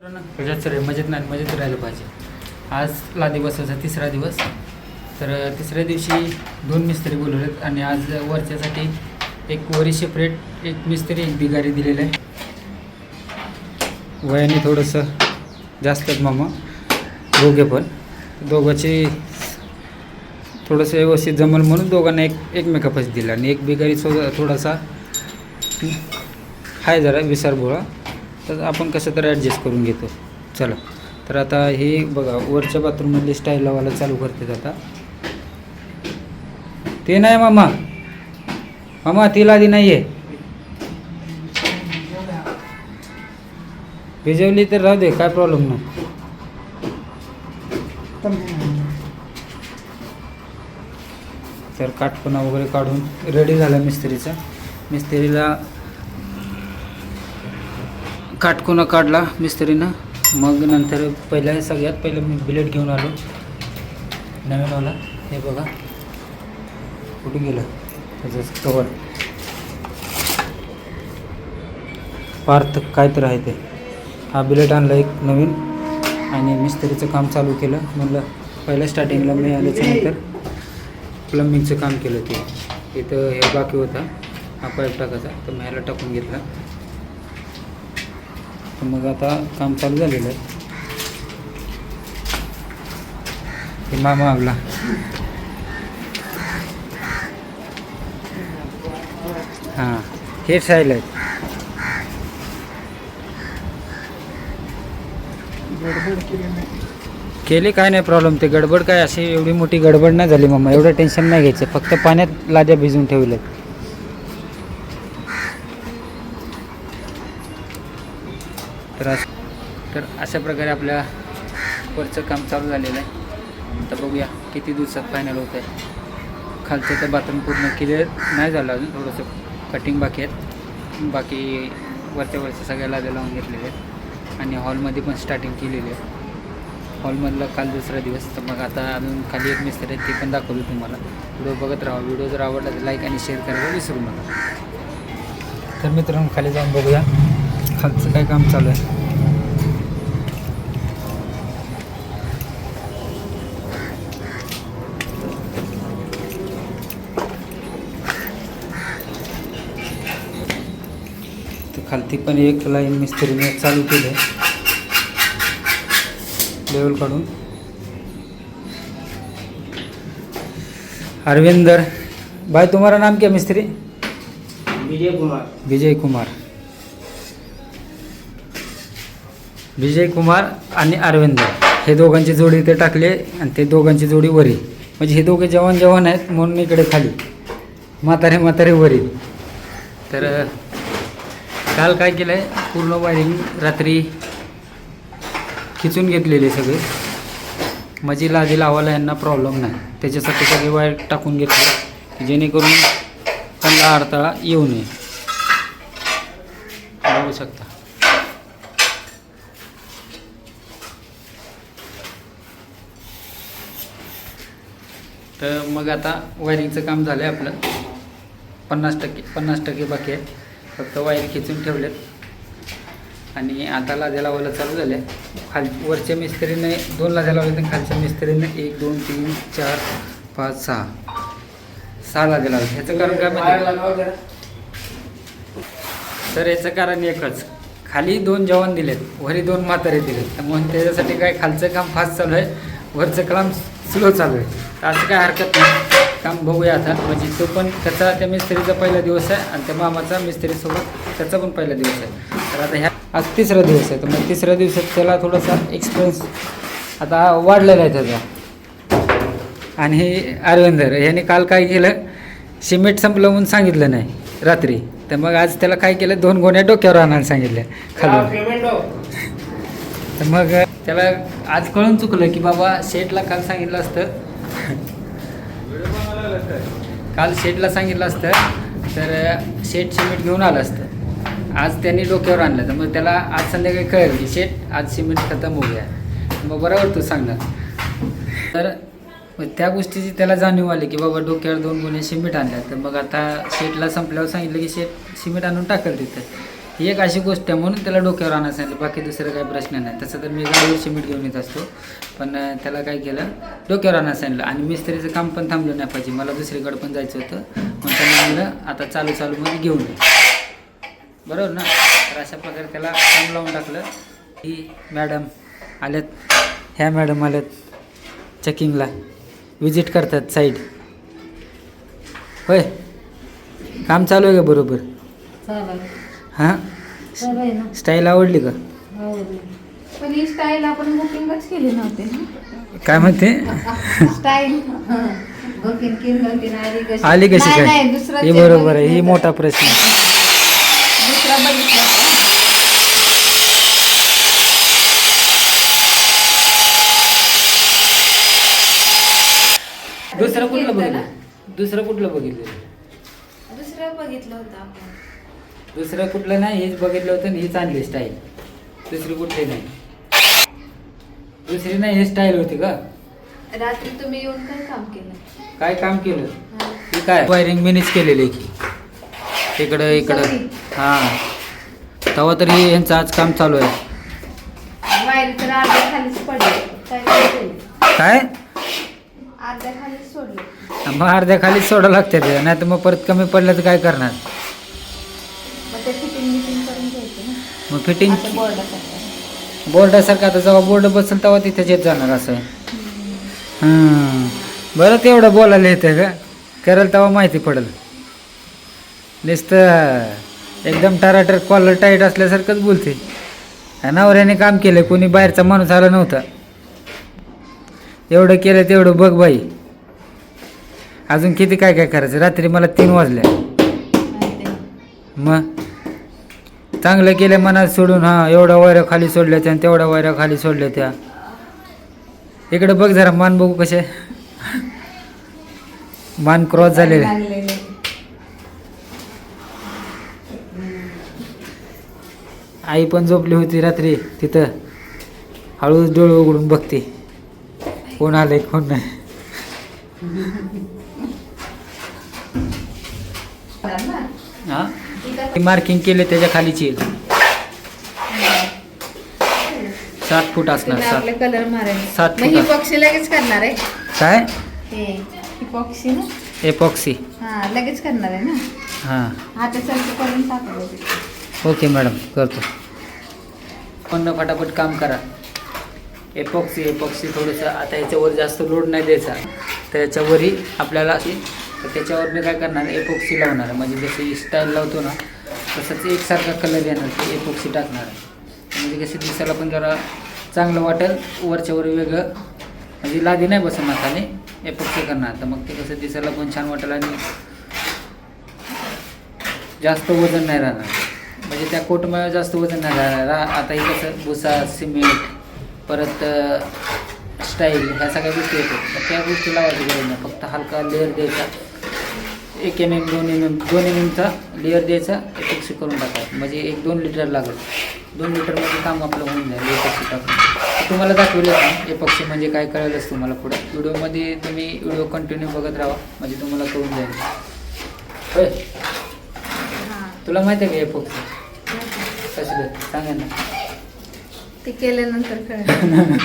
मजेत नाही मजेत राहिलं पाहिजे. आज लादी बसायचा तिसरा दिवस. तर तिसऱ्या दिवशी 2 मिस्त्री बोलवलेत आणि आज वरच्यासाठी एक वरी सेपरेट एक मिस्त्री एक बिगारी दिलेलं आहे. वयाने थोडंसं जास्तच मामा दोघे पण दोघांची थोडंसं व्यवस्थित जमल म्हणून दोघांना एकमेकापाशी दिला आणि एक बिगारी थोडासा हाय जरा विसरभोळा. तर आपण कसं तर ॲडजस्ट करून घेतो. चला तर आता हे बघा वरच्या बाथरूममधली स्टाईल लावायला चालू करते. आता ते नाही मामा मामा ती लादी नाही आहे. भिजवली तर राहू दे काय प्रॉब्लेम नाही. तर काटपणा वगैरे काढून रेडी झाला मिस्त्रीचा. मिस्त्रीला काटकोना काढला मिस्त्रीनं. मग नंतर सगळ्यात पहिलं मी बिलेट घेऊन आलो नवीनवाला. हे बघा कुठे गेलं त्याचं कवर पार्थ काय तर आहे ते. हा बिलेट आणला एक नवीन आणि मिस्त्रीचं काम चालू केलं. म्हणलं पहिल्या स्टार्टिंगला मी आल्याच्यानंतर प्लंबिंगचं काम केलं ते इथं हे बाकी होता हा पाईप टाकायचा. तर मी ह्याला टाकून घेतला. तर मग आता काम चालू झालेलं आहे. हे मामा आपला हां हे साईल आहेत. केली काय नाही प्रॉब्लेम. ते गडबड काय अशी एवढी मोठी गडबड नाही झाली मामा. एवढं टेन्शन नाही घ्यायचं. फक्त पाण्यात लाद्या भिजून ठेवल्यात. तर अशा प्रकारे आपल्या वरचं काम चालू झालेलं आहे. आता बघूया किती दिवसात फायनल होत आहे. खालचं तर बाथरूम पूर्ण क्लिअर नाही झालं अजून. थोडंसं कटिंग बाकी आहेत. बाकी वरच्या सगळ्या लाद्या लावून घेतलेल्या आहेत आणि हॉलमध्ये पण स्टार्टिंग केलेली आहे. हॉलमधला काल दुसरा दिवस. तर मग आता अजून खाली एक मिस्त्री आहे ते पण दाखवलं तुम्हाला. व्हिडिओ बघत राहा. व्हिडिओ जर आवडला तर लाईक आणि शेअर करायला विसरू नका. तर मित्रांनो खाली जाऊन बघूया खालचं काय काम चालू आहे. तर खालती पण एक लाईन मिस्त्रीने चालू केलं लेवल काढून. अरविंदर भाई तुम्हारा नाम क्या मिस्त्री? विजय कुमार आणि अरविंदर हे दोघांची जोडी इथे टाकले आणि ते दोघांची जोडी वरी. म्हणजे हे दोघे जवान आहेत म्हणून इकडे खाली म्हातारे वरी. तर काल काय केलं आहे पूर्ण वायरिंग रात्री खिचून घेतलेले सगळे. म्हणजे लादी लावायला यांना प्रॉब्लेम नाही त्याच्यासाठी सगळे वायर टाकून घेतले जेणेकरून त्यांना अडथळा येऊ नये. बघू शकता. तर मग आता वायरिंगचं काम झालं आहे आपलं 50% बाकी आहे. फक्त वायर खिचून ठेवलेत आणि आता लाद्या लावायला चालू झाल्या. वरच्या मिस्त्रीने 2 लाद्या लावल्या तर खालच्या मिस्त्रीने 1 2 3 4 5 6 लाद्या लावल्या. ह्याचं कारण काय माहिती? तर याचं कारण एकच. खाली 2 जवान दिलेत वरी 2 म्हातारे दिलेत. त्यामुळे त्याच्यासाठी काय खालचं काम फास्ट चालू आहे वरचं काम स्लो चालू आहे. तर असं काय हरकत नाही. काम बघूया आता. म्हणजे तो पण त्याचा त्या मिस्त्रीचा पहिला दिवस आहे आणि त्या मामाचा मिस्त्रीसोबत त्याचा पण पहिला दिवस आहे. तर आता आज तिसरा दिवस आहे. तर मग तिसऱ्या दिवसात त्याला थोडासा एक्सपिरियन्स आता वाढलेला आहे त्याचा. आणि हे अरविंदर ह्याने काल काय केलं सिमेंट संपलं म्हणून सांगितलं नाही रात्री. तर मग आज त्याला काय केलं 2 गोण्या डोक्यावर आणायला सांगितल्या खालून. तर मग त्याला आज कळून चुकलं की बाबा शेटला काल सांगितलं असतं तर शेट सिमेंट घेऊन आलं असतं. आज त्यांनी डोक्यावर आणलं. तर मग त्याला आज संध्याकाळी कळेल की शेट आज सिमेंट खतम हो गया. मग बरोबर तू सांगणार. तर त्या गोष्टीची त्याला जाणीव आली की बाबा डोक्यावर 2 गुन्हे सिमेंट आणल्या. तर मग आता शेटला संपल्यावर सांगितलं की शेट सिमेंट आणून टाकल तिथं. ही एक अशी गोष्ट आहे म्हणून त्याला डोक्यावर आणायला सांगितलं, बाकी दुसरं काही प्रश्न नाही. तसं तर मी गाडीवर सिमेंट घेऊन येत असतो, पण त्याला काय केलं, डोक्यावर आणायला सांगितलं. आणि मिस्त्रीचं काम पण थांबलं नाही पाहिजे, मला दुसरीकडे पण जायचं होतं. मग त्यांना म्हणलं आता चालूमध्ये घेऊन ये, बरोबर ना. तर अशा प्रकारे त्याला काम लावून टाकलं. ही मॅडम आल्यात, ह्या मॅडम आल्यात चेकिंगला, विजिट करतात साईड. होय, काम चालू आहे का बरोबर? हां, स्टाईल आवडली का? पण ही स्टाईल आपण बुकिंगच केली नव्हती. काय म्हणते? स्टाईल बुकिंग केली नव्हती. आली कशी काय? हे बरोबर आहे, ही मोठा प्रश्न. दुसरा बघितला. दुसरं कुठलं बघितलं? दुसरं बघितलं होतं आपण. दुसरं कुठलं नाही, हेच बघितलं होतं आणि हीच आणली स्टाईल. दुसरी कुठली नाही, दुसरी नाही, ही स्टाईल होती का? रात्री तुम्ही येऊन काय काम केलं? काय काम केलं? ही काय वायरिंग मीच केलेली की इकडं. हां, तेव्हा तरी यांचं आज काम चालू आहे. वायर तर अर्ध्या खालीच पडले. काय अर्ध्या खालीच सोडले. मग अर्ध्या खालीच सोडावं लागते ते, नाही तर मग परत कमी पडलं तर काय करणार? मग ते फिटिंग करून घ्यायचं ना. मग फिटिंग बोर्डासारखं. बोर्डासारखं आता जेव्हा बोर्ड बसेल तेव्हा तिथेच येत जाणार असं आहे. बरं, तेवढं बोलायला येतं का? करेल तेव्हा माहिती पडेल. नुसतं एकदम टराटर कॉलर टाईट असल्यासारखंच बोलते. नवऱ्याने काम केलं, कोणी बाहेरचा माणूस आला नव्हता. एवढं केलं तेवढं बघ बाई, अजून किती काय काय करायचं. रात्री मला 3 वाजल्या. मग चांगलं केलं मनात सोडून. हां, एवढ्या वायऱ्या खाली सोडल्या त्या आणि तेवढ्या वायऱ्या खाली सोडल्या त्या. इकडे बघ जरा, मान बघू कसे मान क्रॉस झालेले. आई पण झोपली होती रात्री तिथं, हळूच डोळे उघडून बघते कोण आलंय कोण नाही. हा, मार्किंग केले त्याच्या खालीची 7 फूट असणार. आपले कलर मारायचे. 7 मग फूट. ही पक्षी लगेच करणार आहे काय ही पक्षी ना? एपॉक्सी. हा, लगेच करणार आहे ना. हां, आता चलते करून टाकायचं. ओके मॅडम, करतो. पण फटाफट काम करा. एपॉक्सी थोडंसं आता याच्यावर जास्त लोड नाही द्यायचा, त्याच्यावरही आपल्याला तर त्याच्यावर मी काय करणार, एपॉक्सी लावणार आहे. म्हणजे जशी स्टाईल लावतो ना तसंच एकसारखा कलर येणार, ते एपॉक्सी टाकणार आहे. म्हणजे कशी दिसायला पण जरा चांगलं वाटेल, वरच्यावर वेगळं, म्हणजे लादी नाही बसणार खाली, एपॉक्सी करणार. तर मग ते कसं दिसायला पण छान वाटेल आणि जास्त वजन नाही राहणार. म्हणजे त्या कोटमुळे जास्त वजन नाही राहणार. आता हे कसं भुसा, सिमेंट, परत स्टाईल, ह्या सगळ्या गोष्टी येतात. तर त्या गोष्टी लावायची गरज नाही, फक्त हलका लेअर द्यायचा, 1 mm 2 mm लेअर द्यायचा, एपॉक्सी करून टाकायचं. म्हणजे 1-2 लिटर लागेल. 2 लिटरमध्ये काम आपलं होऊन जाईल एपॉक्सी टाकून. तुम्हाला दाखवलं का एपॉक्सी म्हणजे काय, कळेलच तुम्हाला पुढे व्हिडिओमध्ये. तुम्ही व्हिडिओ कंटिन्यू बघत राहा, म्हणजे तुम्हाला कळून जाईल. होय, तुला माहिती आहे का एपॉक्सी कसं सांगा ना? ते केल्यानंतर कळलं.